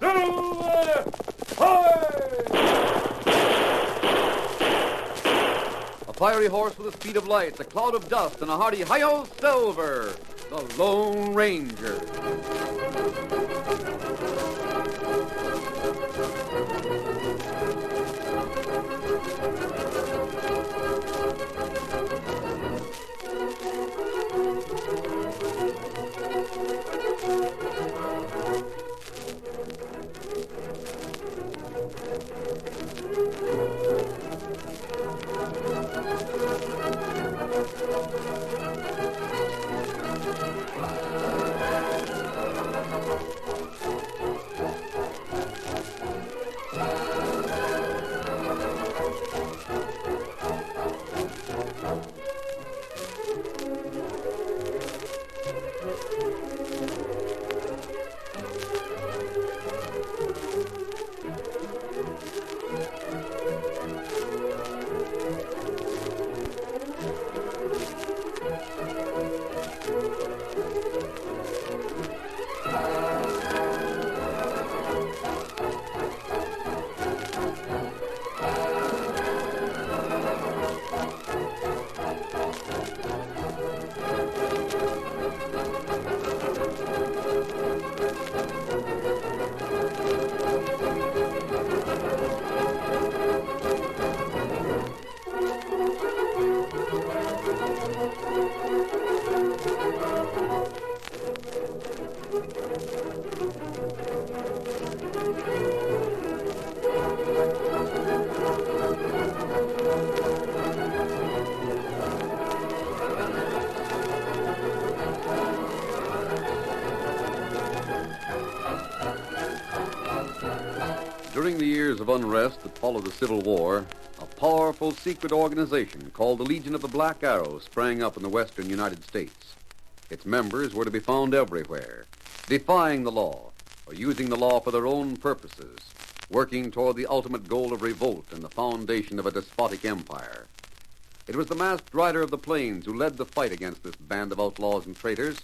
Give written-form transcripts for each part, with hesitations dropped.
Silver! Hoy! A fiery horse with the speed of light, a cloud of dust, and a hearty hi-yo Silver, the Lone Ranger. During the years of unrest that followed the Civil War, a powerful secret organization called the Legion of the Black Arrow sprang up in the western United States. Its members were to be found everywhere, defying the law or using the law for their own purposes, working toward the ultimate goal of revolt and the foundation of a despotic empire. It was the masked rider of the plains who led the fight against this band of outlaws and traitors,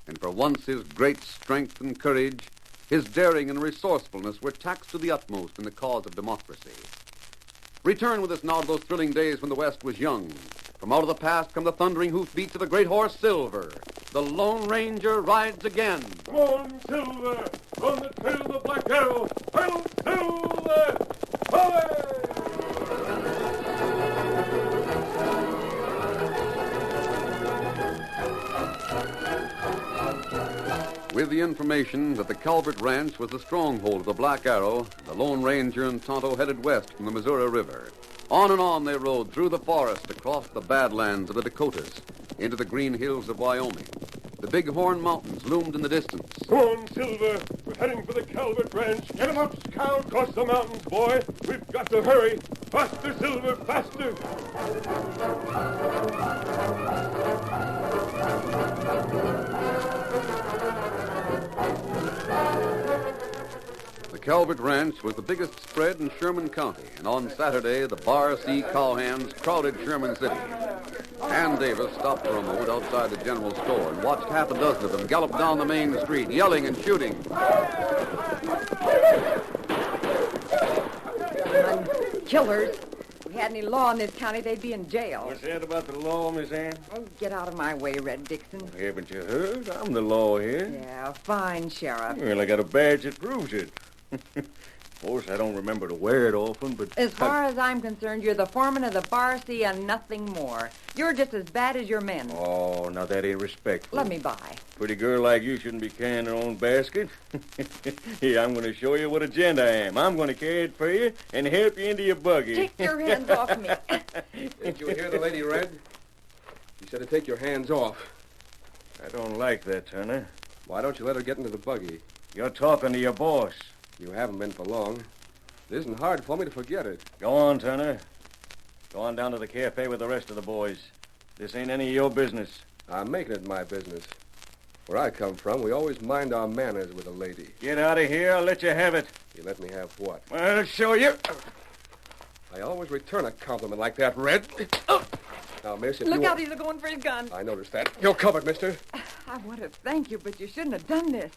and for once his great strength and courage, his daring and resourcefulness were taxed to the utmost in the cause of democracy. Return with us now to those thrilling days when the West was young. From out of the past come the thundering hoofbeats of the great horse Silver. The Lone Ranger rides again. Come on, Silver! On the trail of the Black Arrow! Hail, Silver! Hoy! With the information that the Calvert Ranch was the stronghold of the Black Arrow, the Lone Ranger and Tonto headed west from the Missouri River. On and on they rode through the forest, across the Badlands of the Dakotas, into the green hills of Wyoming. The Bighorn Mountains loomed in the distance. Come on, Silver! We're heading for the Calvert Ranch. Get 'em up, Scout! Across the mountains, boy! We've got to hurry! Faster, Silver, faster! The Calvert Ranch was the biggest spread in Sherman County, and on Saturday, the Bar C cowhands crowded Sherman City. Ann Davis stopped for a moment outside the general store and watched half a dozen of them gallop down the main street, yelling and shooting. Killers. If we had any law in this county, they'd be in jail. What's that about the law, Miss Ann? Oh, get out of my way, Red Dixon. Haven't you heard? I'm the law here. Yeah, fine, Sheriff. Well, I got a badge that proves it. Of course, I don't remember to wear it often, but... As far as I'm concerned, you're the foreman of the Bar C and nothing more. You're just as bad as your men. Oh, now that ain't respectful. Let me by. Pretty girl like you shouldn't be carrying her own basket. Here, I'm going to show you what a gent I am. I'm going to carry it for you and help you into your buggy. Take your hands off me. Did you hear the lady, Red? She said to take your hands off. I don't like that, Turner. Why don't you let her get into the buggy? You're talking to your boss. You haven't been for long. It isn't hard for me to forget it. Go on, Turner. Go on down to the cafe with the rest of the boys. This ain't any of your business. I'm making it my business. Where I come from, we always mind our manners with a lady. Get out of here. I'll let you have it. You let me have what? Well, I'll show you. I always return a compliment like that, Red. Now, miss, if Look you... out, he's going for his gun. I noticed that. You're covered, mister. I want to thank you, but you shouldn't have done this.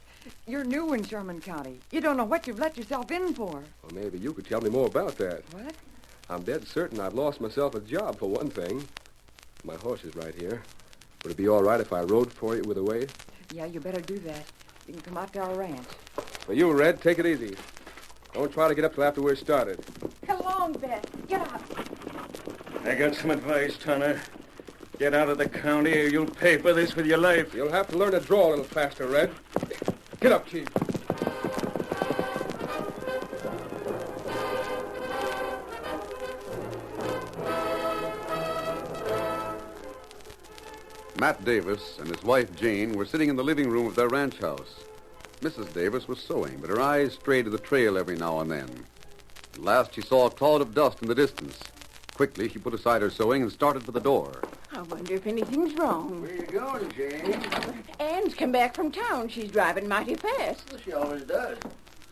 You're new in Sherman County. You don't know what you've let yourself in for. Well, maybe you could tell me more about that. What? I'm dead certain I've lost myself a job, for one thing. My horse is right here. Would it be all right if I rode for you with a wait? Yeah, you better do that. You can come out to our ranch. For you, Red, take it easy. Don't try to get up till after we're started. Come along, Beth. Get out. I got some advice, Tonto. Get out of the county or you'll pay for this with your life. You'll have to learn to draw a little faster, Red. Get up, Chief. Matt Davis and his wife Jane were sitting in the living room of their ranch house. Mrs. Davis was sewing, but her eyes strayed to the trail every now and then. At last she saw a cloud of dust in the distance. Quickly, she put aside her sewing and started for the door. I wonder if anything's wrong. Where you going, Jane? Anne's come back from town. She's driving mighty fast. Well, she always does.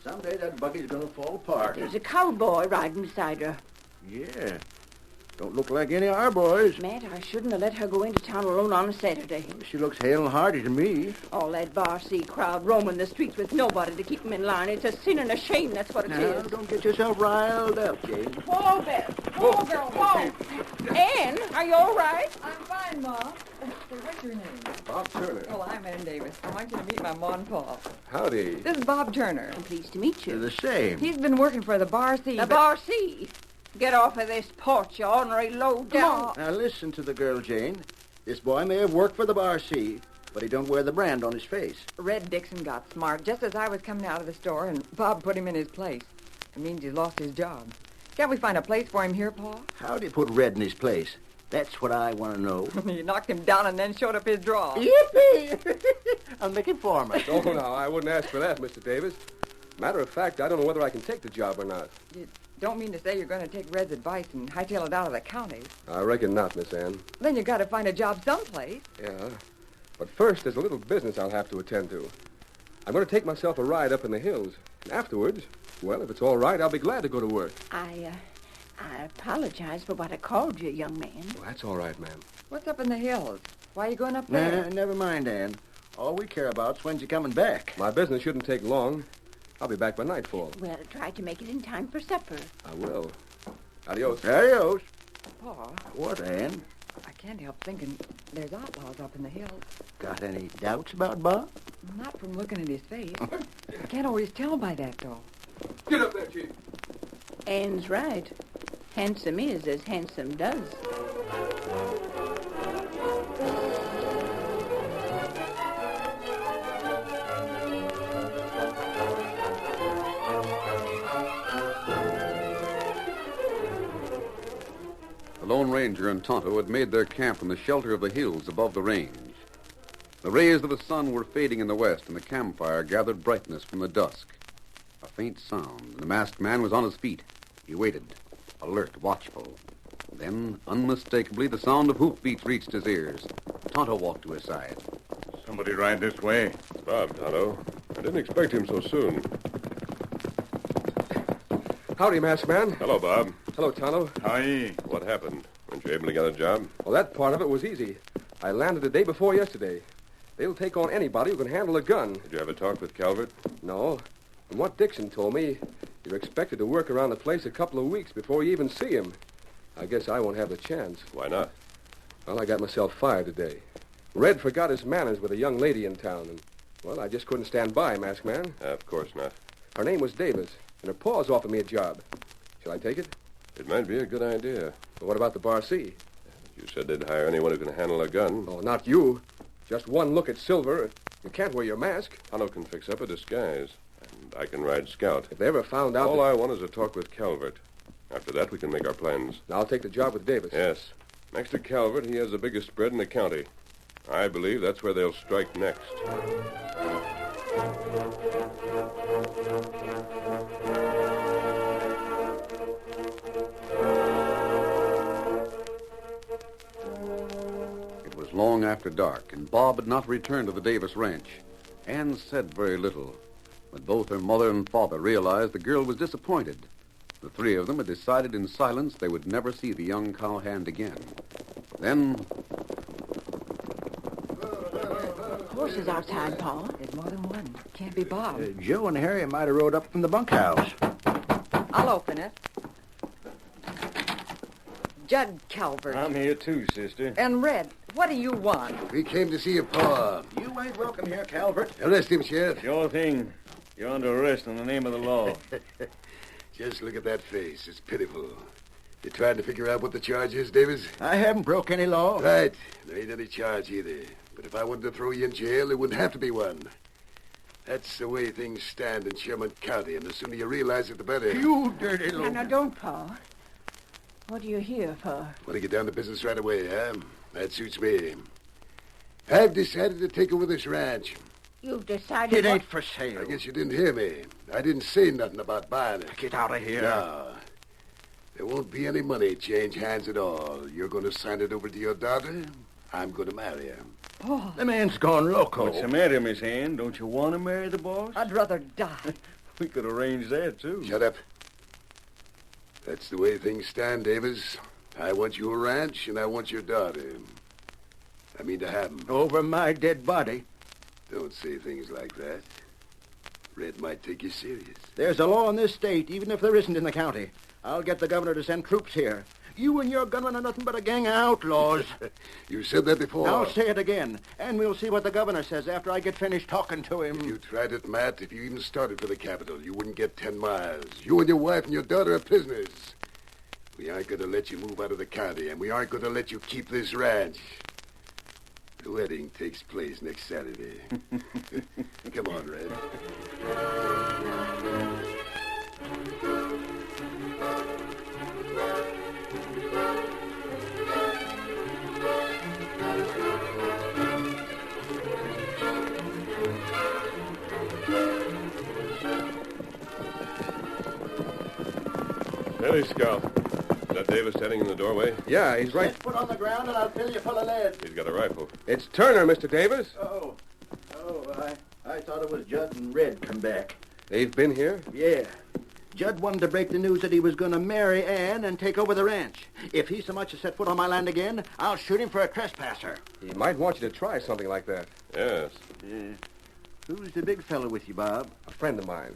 Someday that buggy's gonna fall apart. There's a cowboy riding beside her. Yeah. Don't look like any of our boys. Matt, I shouldn't have let her go into town alone on a Saturday. She looks hale and hearty to me. All that Bar C crowd roaming the streets with nobody to keep them in line. It's a sin and a shame, that's what it Now, is. don't get yourself riled up, Jane. Whoa, Beth. Whoa, girl, whoa. Anne, are you all right? I'm fine, Mom. So what's your name? Bob Turner. Oh, I'm Ann Davis. I want you to meet my Ma and Pa. Howdy. This is Bob Turner. I'm pleased to meet They're you. the same. He's been working for the Bar C. The Bar C. Get off of this porch, you ornery low down. Now, listen to the girl, Jane. This boy may have worked for the Bar C, but he don't wear the brand on his face. Red Dixon got smart just as I was coming out of the store, and Bob put him in his place. It means he's lost his job. Can't we find a place for him here, Pa? How'd he put Red in his place? That's what I want to know. You knocked him down and then showed up his draw. Yippee! I'll make him foreman. Oh, no, I wouldn't ask for that, Mr. Davis. Matter of fact, I don't know whether I can take the job or not. You don't mean to say you're going to take Red's advice and hightail it out of the county. I reckon not, Miss Ann. Then you got to find a job someplace. Yeah. But first, there's a little business I'll have to attend to. I'm going to take myself a ride up in the hills. And afterwards, well, if it's all right, I'll be glad to go to work. I apologize for what I called you, young man. Well, that's all right, ma'am. What's up in the hills? Why are you going up there? Nah, never mind, Ann. All we care about's when's you coming back. My business shouldn't take long. I'll be back by nightfall. Well, try to make it in time for supper. I will. Adios. Adios. Pa, What, Ann? I can't help thinking there's outlaws up in the hills. Got any doubts about Bob? Not from looking at his face. I can't always tell by that, though. Get up there, Chief. Anne's right. Handsome is as handsome does. The Lone Ranger and Tonto had made their camp in the shelter of the hills above the range. The rays of the sun were fading in the west, and the campfire gathered brightness from the dusk. A faint sound, and the masked man was on his feet. He waited, alert, watchful. Then, unmistakably, the sound of hoofbeats reached his ears. Tonto walked to his side. Somebody ride this way. It's Bob, Tonto. I didn't expect him so soon. Howdy, masked man. Hello, Bob. Hello, Tonto. Hi. What happened? Weren't you able to get a job? Well, that part of it was easy. I landed the day before yesterday. They'll take on anybody who can handle a gun. Did you have a talk with Calvert? No. From what Dixon told me, you're expected to work around the place a couple of weeks before you even see him. I guess I won't have the chance. Why not? Well, I got myself fired today. Red forgot his manners with a young lady in town, and, well, I just couldn't stand by, masked man. Of course not. Her name was Davis, and her pa's offered me a job. Shall I take it? It might be a good idea. Well, what about the Bar C? You said they'd hire anyone who can handle a gun. Oh, not you. Just one look at Silver. You can't wear your mask. Tonto can fix up a disguise, and I can ride scout. If they ever found out... All I want is a talk with Calvert. After that, we can make our plans. I'll take the job with Davis. Yes. Next to Calvert, he has the biggest spread in the county. I believe that's where they'll strike next. It was long after dark, and Bob had not returned to the Davis ranch. Ann said very little, but both her mother and father realized the girl was disappointed. The three of them had decided in silence they would never see the young cowhand again. Then... horses outside, Pa. There's more than one. Can't be Bob. Joe and Harry might have rode up from the bunkhouse. I'll open it. Judd Calvert. I'm here too, sister. And Red, what do you want? We came to see your pa. You ain't welcome here, Calvert. Arrest him, Sheriff. Sure thing. You're under arrest in the name of the law. Just look at that face. It's pitiful. You trying to figure out what the charge is, Davis? I haven't broke any law. Right. There ain't any charge either. But if I wanted to throw you in jail, there wouldn't have to be one. That's the way things stand in Sherman County, and the sooner you realize it, the better. You dirty Now, little... now, don't, Pa. What are you here for? Want to get down to business right away, huh? That suits me. I've decided to take over this ranch. You've decided It ain't for sale. I guess you didn't hear me. I didn't say nothing about buying it. Get out of here. No. There won't be any money change hands at all. You're going to sign it over to your daughter. I'm going to marry her. Oh, The man's gone loco. What's the matter, Miss Ann? Don't you want to marry the boss? I'd rather die. We could arrange that, too. Shut up. That's the way things stand, Davis. I want your ranch, and I want your daughter. I mean to have 'em. Over my dead body. Don't say things like that. Red might take you serious. There's a law in this state, even if there isn't in the county. I'll get the governor to send troops here. You and your gunmen are nothing but a gang of outlaws. You said that before. I'll say it again, and we'll see what the governor says after I get finished talking to him. You tried it, Matt. If you even started for the capital, you wouldn't get 10 miles. You and your wife and your daughter are prisoners. We aren't going to let you move out of the county, and we aren't going to let you keep this ranch. The wedding takes place next Saturday. Come on, Red. Steady, Scout. Is that Davis standing in the doorway? Yeah, he's right. Set foot on the ground and I'll fill you full of lead. He's got a rifle. It's Turner, Mr. Davis. Oh, I thought it was Judd and Red come back. They've been here? Yeah. Judd wanted to break the news that he was going to marry Ann and take over the ranch. If he so much as set foot on my land again, I'll shoot him for a trespasser. He might want you to try something like that. Yes. Who's the big fellow with you, Bob? A friend of mine.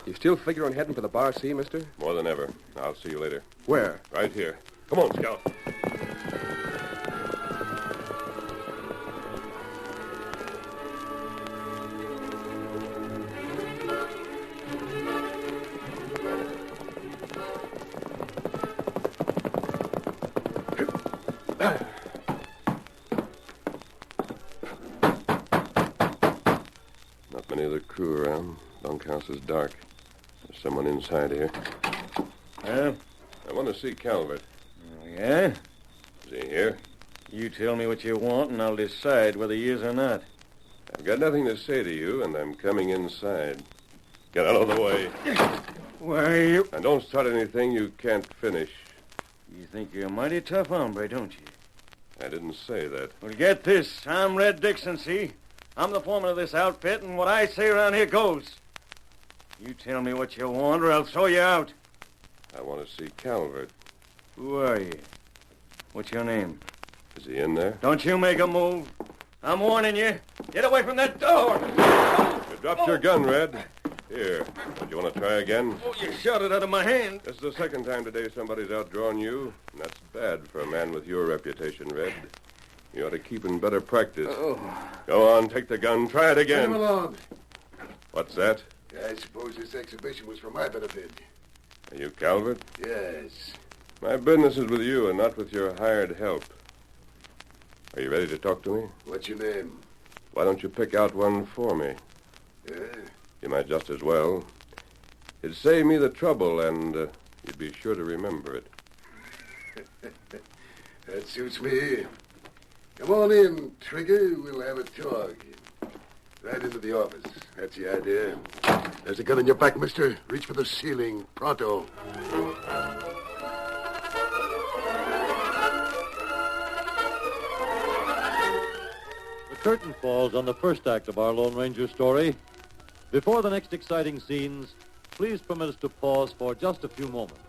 You still figure on heading for the Bar C, mister? More than ever. I'll see you later. Where? Right here. Come on, Scout. Not many of the crew around. Bunkhouse is dark. There's someone inside here. Huh? I want to see Calvert. Oh, yeah? Is he here? You tell me what you want, and I'll decide whether he is or not. I've got nothing to say to you, and I'm coming inside. Get out of the way. Why, you... And don't start anything you can't finish. You think you're a mighty tough hombre, don't you? I didn't say that. Well, get this. I'm Red Dixon, see? I'm the foreman of this outfit, and what I say around here goes. You tell me what you want, or I'll throw you out. I want to see Calvert. Who are you? What's your name? Is he in there? Don't you make a move. I'm warning you. Get away from that door. You dropped your gun, Red. Here. Would you want to try again? Oh, you shot it out of my hand. This is the second time today somebody's outdrawn you, and that's bad for a man with your reputation, Red. You ought to keep in better practice. Go on, take the gun. Try it Let him again. alone. What's that? I suppose this exhibition was for my benefit. Are you Calvert? Yes. My business is with you and not with your hired help. Are you ready to talk to me? What's your name? Why don't you pick out one for me? Yeah? You might just as well. It'd save me the trouble, and you'd be sure to remember it. That suits me. Come on in, Trigger. We'll have a talk. Right into the office. That's the idea. There's a gun in your back, mister. Reach for the ceiling. Pronto. The curtain falls on the first act of our Lone Ranger story. Before the next exciting scenes, please permit us to pause for just a few moments.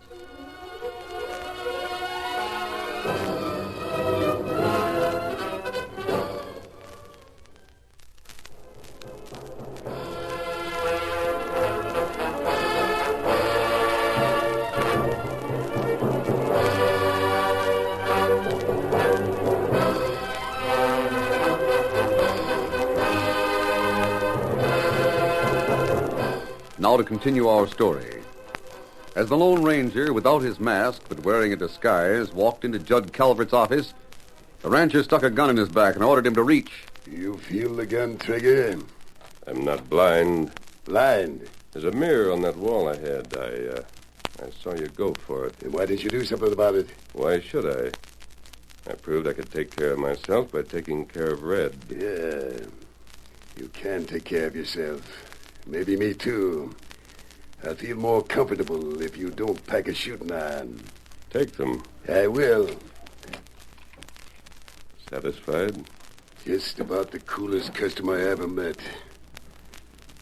now to continue our story. As the Lone Ranger, without his mask but wearing a disguise, walked into Judd Calvert's office, the rancher stuck a gun in his back and ordered him to reach. You feel the gun trigger? I'm not blind. Blind? There's a mirror on that wall ahead. I saw you go for it. Then why didn't you do something about it? Why should I? I proved I could take care of myself by taking care of Red. Yeah. You can take care of yourself. Maybe me, too. I feel more comfortable if you don't pack a shooting iron. Take them. I will. Satisfied? Just about the coolest customer I ever met.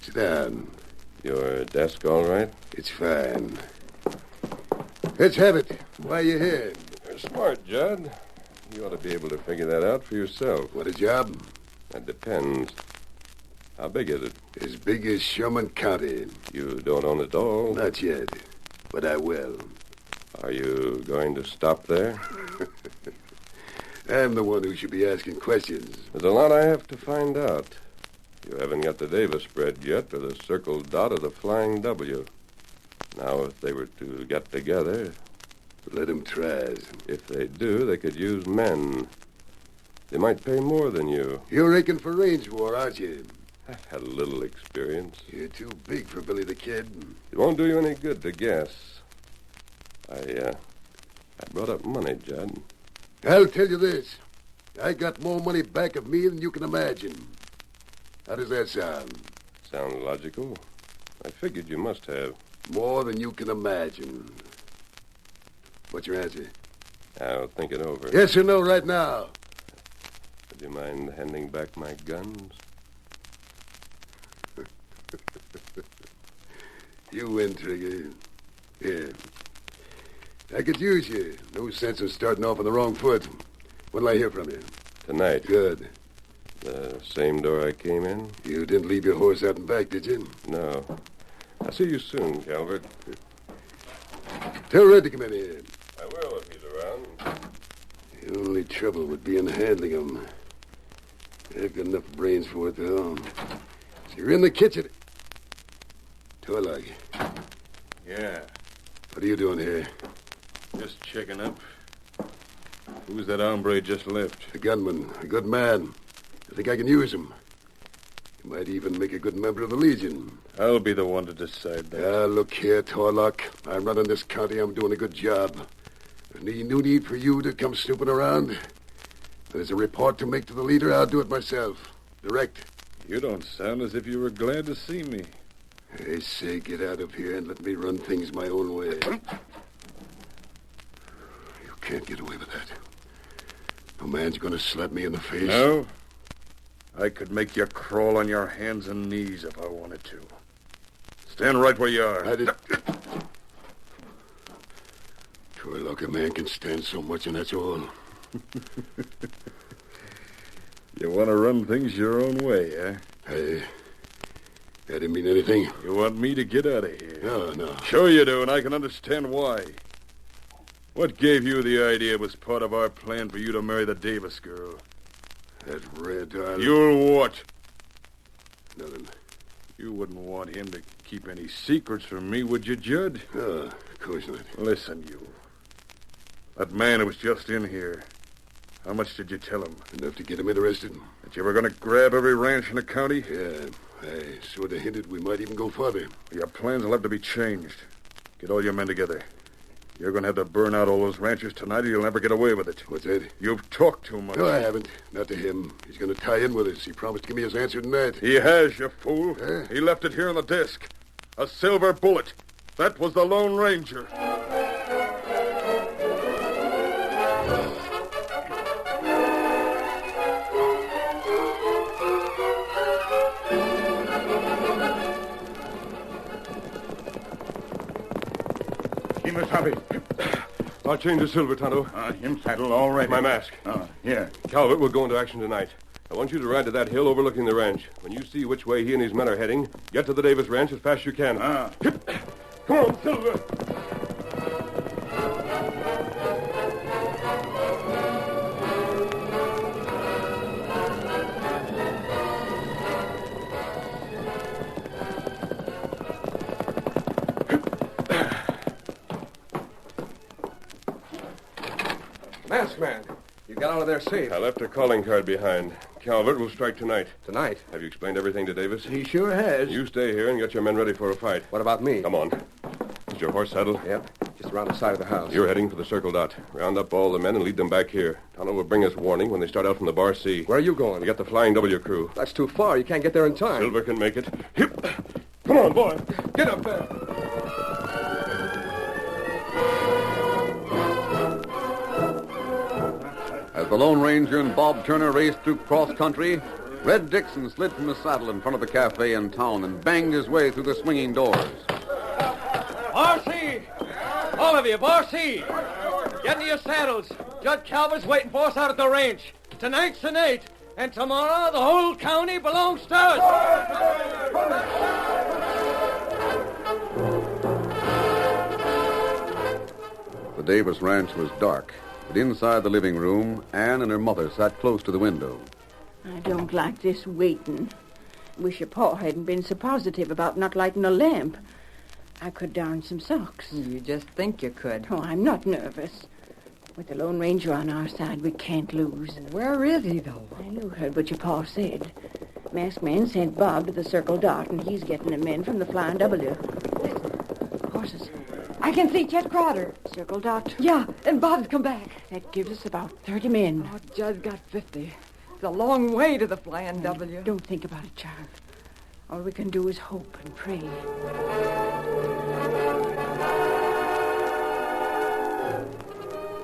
Sit down. Your desk all right? It's fine. Let's have it. Why are you here? You're smart, Judd. You ought to be able to figure that out for yourself. What a job? That depends. How big is it? As big as Sherman County. You don't own it all? Not yet, but I will. Are you going to stop there? I'm the one who should be asking questions. There's a lot I have to find out. You haven't got the Davis spread yet, or the circled dot, or the flying W. Now, if they were to get together... Let them try. If they do, they could use men. They might pay more than you. You're raking for range war, aren't you? I've had a little experience. You're too big for Billy the Kid. It won't do you any good to guess. I brought up money, Judd. I'll tell you this. I got more money back of me than you can imagine. How does that sound? Sounds logical. I figured you must have. More than you can imagine. What's your answer? I'll think it over. Yes or no right now? Would you mind handing back my guns? You win, Trigger. Here. I could use you. No sense in starting off on the wrong foot. When'll I hear from you? Tonight. Good. The same door I came in? You didn't leave your horse out and back, did you? No. I'll see you soon, Calvert. Tell Red to come in here. I will if he's around. The only trouble would be in handling him. I've got enough brains for it, though. So you're in the kitchen. Torlug. Yeah, What are you doing here? just checking up. Who's that hombre just left? A gunman. A good man. I think I can use him. He might even make a good member of the Legion. I'll be the one to decide that. Look here, Torlock. I'm running this county. I'm doing a good job. There's no need for you to come snooping around. There's a report to make to the leader. I'll do it myself. Direct. You don't sound as if you were glad to see me. I say get out of here and let me run things my own way. You can't get away with that. No man's going to slap me in the face. No? I could make you crawl on your hands and knees if I wanted to. Stand right where you are. I did... Torlock, a man can stand so much, and that's all. You want to run things your own way, eh? I didn't mean anything. You want me to get out of here? No. Sure you do, and I can understand why. What gave you the idea it was part of our plan for you to marry the Davis girl? That Red, You'll what? Nothing. You wouldn't want him to keep any secrets from me, would you, Judd? Of course not. Listen, you. That man who was just in here, how much did you tell him? Enough to get him interested. That you were going to grab every ranch in the county? Yeah, I sort of hinted we might even go farther. Your plans will have to be changed. Get all your men together. You're going to have to burn out all those ranches tonight or you'll never get away with it. What's that? You've talked too much. No, I haven't. Not to him. He's going to tie in with us. He promised to give me his answer tonight. He has, you fool. Huh? He left it here on the desk. A silver bullet. That was the Lone Ranger. I'll change the silver, Tonto. Him saddled already. My mask. Here. Calvert, we'll go into action tonight. I want you to ride to that hill overlooking the ranch. When you see which way he and his men are heading, get to the Davis ranch as fast as you can. Come on, Silver. Masked man, you got out of there safe. I left a calling card behind. Calvert will strike tonight. Tonight? Have you explained everything to Davis? He sure has. You stay here and get your men ready for a fight. What about me? Come on. Is your horse saddled? Yep, just around the side of the house. You're heading for the Circle Dot. Round up all the men and lead them back here. Tonto will bring us warning when they start out from the Bar C. Where are you going? You got the Flying W crew. That's too far. You can't get there in time. Silver can make it. Hip. Come on, boy. Get up there. As the Lone Ranger and Bob Turner raced through cross-country, Red Dixon slid from his saddle in front of the cafe in town and banged his way through the swinging doors. R.C. All of you, R.C. Get into your saddles. Judge Calvert's waiting for us out at the ranch. Tonight's the night, and tomorrow the whole county belongs to us. The Davis ranch was dark, but inside the living room, Anne and her mother sat close to the window. I don't like this waiting. Wish your pa hadn't been so positive about not lighting a lamp. I could darn some socks. You just think you could. Oh, I'm not nervous. With the Lone Ranger on our side, we can't lose. Where is he, though? You heard what your pa said. Masked man sent Bob to the Circle Dot, and he's getting the men from the Flying W. Listen, horses. I can see Chet Crowder. Circle Dot. Yeah, and Bob's come back. That gives us about 30 men. Oh, Judd got 50. It's a long way to the Flying W. Don't think about it, child. All we can do is hope and pray.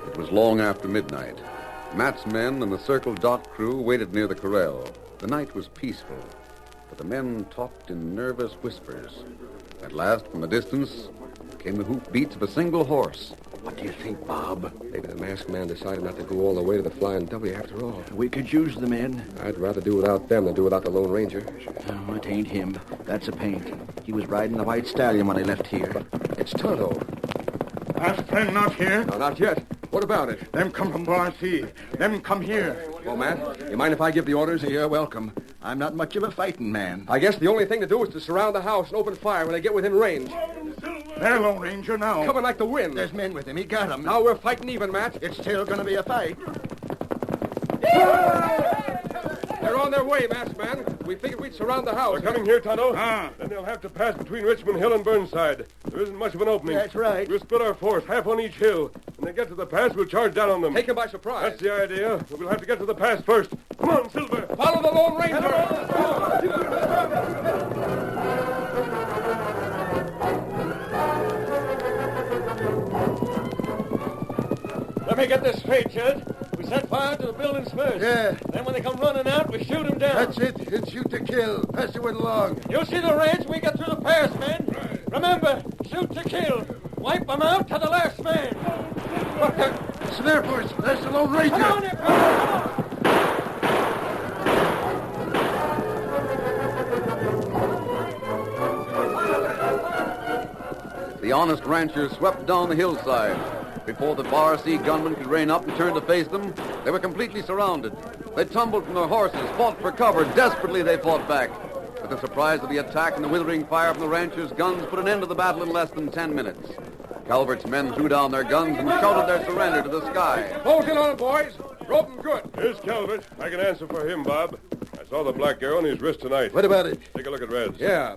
It was long after midnight. Matt's men and the Circle Dot crew waited near the corral. The night was peaceful, but the men talked in nervous whispers. At last, from the distance, came the hoof beats of a single horse. What do you think, Bob? Maybe the masked man decided not to go all the way to the Flying W after all. We could use the men. I'd rather do without them than do without the Lone Ranger. Oh, it ain't him. That's a paint. He was riding the white stallion when I left here. It's Tonto. Masked friend not here. No, not yet. What about it? Them come from Bar C. Them come here. Well, Matt, you mind if I give the orders? You're welcome. I'm not much of a fighting man. I guess the only thing to do is to surround the house and open fire when they get within range. There, Lone Ranger, now. Coming like the wind. There's men with him. He got 'em. Now we're fighting even, Matt. It's still gonna be a fight. They're on their way, masked man. We figured we'd surround the house. They're coming here, Tonto. Ah. Then they'll have to pass between Richmond Hill and Burnside. There isn't much of an opening. That's right. We'll split our force, half on each hill. When they get to the pass, we'll charge down on them. Take them by surprise. That's the idea. But we'll have to get to the pass first. Come on, Silver. Follow the Lone Ranger. Let me get this straight, Judge. We set fire to the buildings first. Yeah. Then when they come running out, we shoot them down. That's it. It's shoot to kill. Pass the word along. You'll see the ranch when we get through the pass, men. Right. Remember, shoot to kill. Wipe them out to the last man. Look, it's the Air Force. That's the Lone Ranger. Come on, you come on. The honest ranchers swept down the hillside. Before the Bar C gunmen could rein up and turn to face them, they were completely surrounded. They tumbled from their horses, fought for cover. Desperately, they fought back. But the surprise of the attack and the withering fire from the ranchers' guns put an end to the battle in less than 10 minutes. Calvert's men threw down their guns and shouted their surrender to the sky. Close in on them, boys. Rope them good. Here's Calvert. I can answer for him, Bob. I saw the black arrow on his wrist tonight. What about it? Take a look at Red's. Yeah,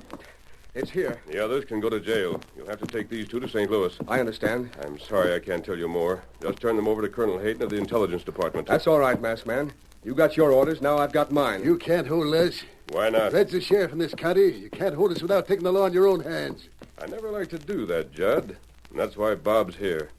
it's here. The others can go to jail. You'll have to take these two to St. Louis. I understand. I'm sorry I can't tell you more. Just turn them over to Colonel Hayton of the Intelligence Department. That's all right, masked man. You got your orders, now I've got mine. You can't hold us. Why not? Red's the sheriff in this county. You can't hold us without taking the law in your own hands. I never like to do that, Judd. And that's why Bob's here.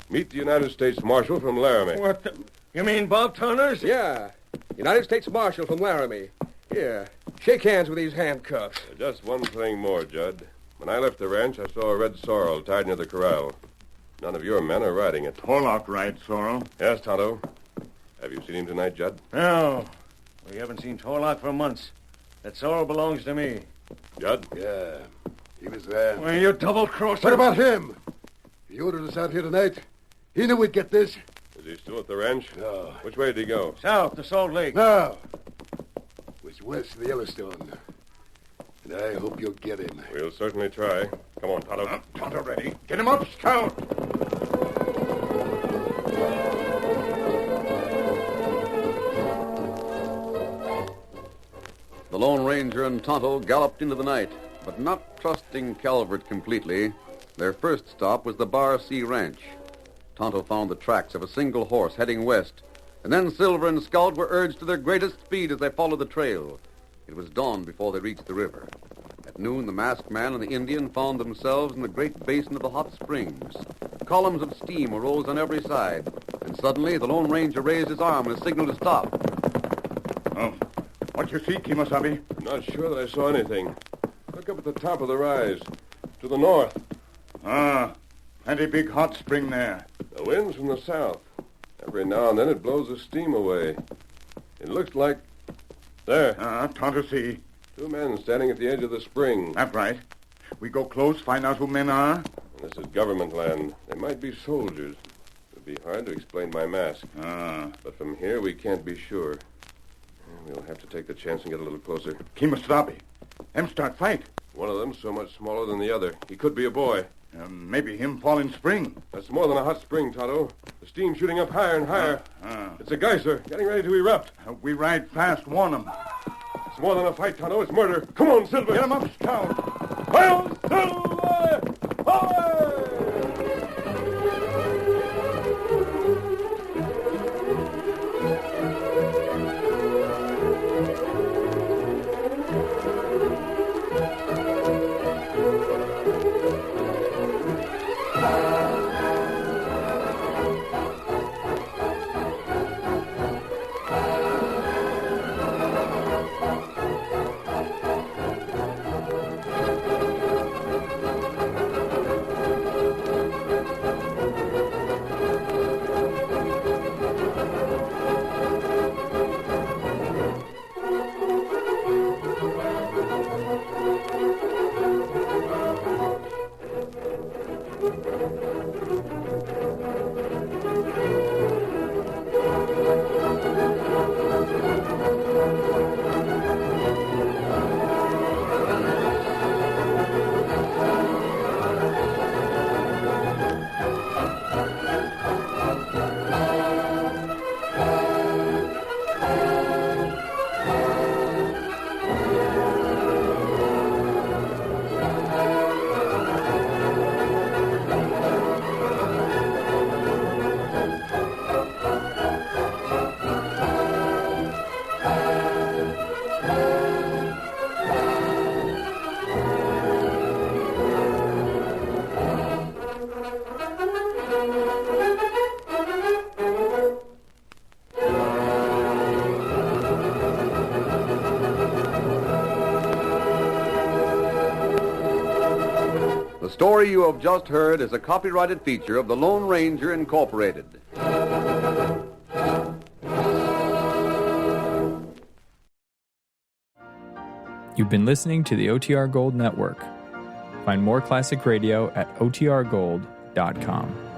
Meet the United States Marshal from Laramie. What the... You mean Bob Turner's? Yeah. United States Marshal from Laramie. Here, shake hands with these handcuffs. Just one thing more, Judd. When I left the ranch, I saw a red sorrel tied near the corral. None of your men are riding it. Pollock ride, Sorrel. Yes, Tonto. Have you seen him tonight, Judd? No. We haven't seen Torlock for months. That sorrel belongs to me. Judd? Yeah, he was there. Well, you double-crosser. What about him? He ordered us out here tonight. He knew we'd get this. Is he still at the ranch? No. Which way did he go? South to Salt Lake. No. Was west of the Yellowstone. And I hope you'll get him. We'll certainly try. Come on, Tonto. Tonto ready. Get him up, Scout. The Lone Ranger and Tonto galloped into the night, but not trusting Calvert completely. Their first stop was the Bar C Ranch. Tonto found the tracks of a single horse heading west, and then Silver and Scout were urged to their greatest speed as they followed the trail. It was dawn before they reached the river. At noon, the masked man and the Indian found themselves in the great basin of the hot springs. Columns of steam arose on every side, and suddenly the Lone Ranger raised his arm in a signal to stop. Oh, what you see, Kimosabe? Not sure that I saw anything. Look up at the top of the rise. To the north. Ah, plenty big hot spring there. The wind's from the south. Every now and then it blows the steam away. It looks like... There. Tonto see. 2 men standing at the edge of the spring. That's right. We go close, find out who men are. This is government land. They might be soldiers. It would be hard to explain by mask. But from here we can't be sure. We'll have to take the chance and get a little closer. Kimosabe. Them start fight. One of them so much smaller than the other. He could be a boy. Maybe him fall in spring. That's more than a hot spring, Tonto. The steam shooting up higher and higher. It's a geyser getting ready to erupt. We ride fast, warn them. It's more than a fight, Tonto. It's murder. Come on, Silver. Get him up, Scout. Well, Silver! Away! The story you have just heard is a copyrighted feature of the Lone Ranger Incorporated. You've been listening to the OTR Gold Network. Find more classic radio at otrgold.com.